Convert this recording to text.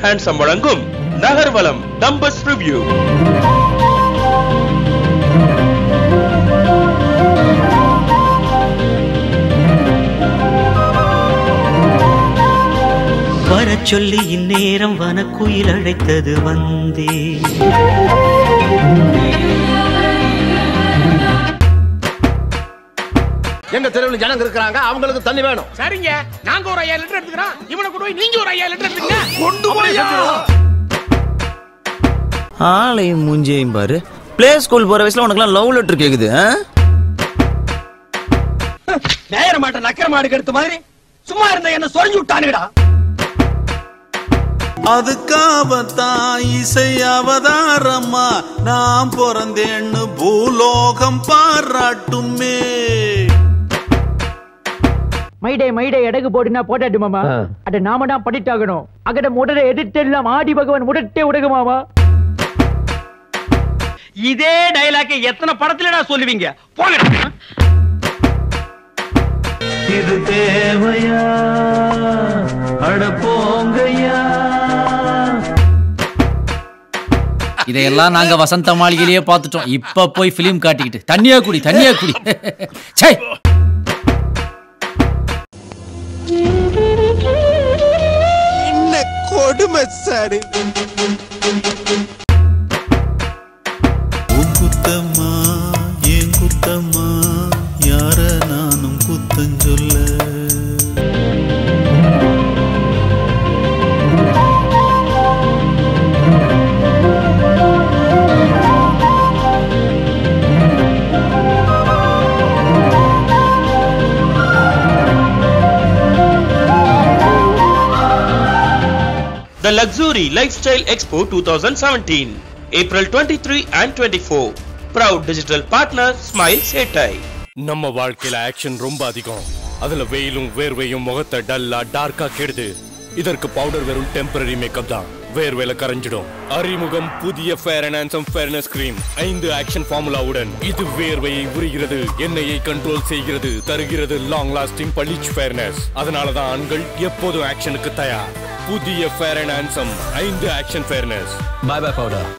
Handsome வழங்கும் நகர்வலம் Numbers Review. வரச் சொல்லி இந்நேரம் வனக்குயில் அழைத்தது வந்தே. எங்க தெருவுல ஜனங்க இருக்காங்க, அவங்களுக்கு தண்ணி வேணும். சரிங்க, நாங்க ஒரு 5000 லிட்டர் எடுத்துக்கிறோம். இவனை கொண்டு போய் நீங்க ஒரு 5000 லிட்டர் எடுத்துங்க. கொண்டு போய் ஆளையும் மூஞ்சையும் பாரு. பிளே ஸ்கூல் போற வயசுல உனக்குலாம் லவ் லெட்டர் கேக்குது. நேர மாட்ட நக்கர மாடு எடுத்த மாதிரி சும்மா இருந்த என்ன சொரிஞ்சு விட்டானுடா. அதுக்காகத்தான் இசை அவதாரமா நாம் பிறந்தேன்னு பூலோகம் பாராட்டுமே. மைடே எடகு போடுனா போட்டாட்டு மாமா. அட நாம தான் பண்ணிட்டாகணும். அகட முடரை எதிர்த்தெல்லாம் ஆடி பகவான் முடட்டே உடகு மாமா. இதே டயலாக் எத்தனை படத்துலடா சொல்லுவீங்க? போங்கடா. இது தேவையா அட போங்கய்யா. இதையெல்லாம் நாங்க வசந்த மாளிகையிலேயே பார்த்துட்டோம். இப்ப போய் பிலிம் காட்டிக்கிட்டு தண்ணியா குடி. சே, என்ன கொடுமை சார். குத்தம்மா ஏன் குத்தம்மா, யார நானும் குத்தஞ்சொல்ல. The Luxury Lifestyle Expo 2017, April 23 and 24. Proud digital partner Smile Setai. நம்ம வாழ்க்கையில ஆக்ஷன் ரொம்ப அதிகம். அதுல வெயிலும் வேர்வையும் முகத்தை டல்லா டார்க்கா கெடுது. இதற்கு பவுடர் வெறும் டெம்பரரி மேக்கப் தான். வேர்வையில கரைஞ்சிடும். அறிமுகம் புதிய fair and handsome fairness cream 5 action ஃபார்முலாவுடன். இது வேர்வையை உரிகிறது, எண்ணெயை கண்ட்ரோல் செய்கிறது, தருகிறது லாங் லாஸ்டிங் பளிச் ஃபேர்னஸ். அதனாலதான் ஆண்கள் எப்போதும் ஆக்ஷனுக்கு தயார். புதிய fair and handsome 5 action fairness. Bye bye powder.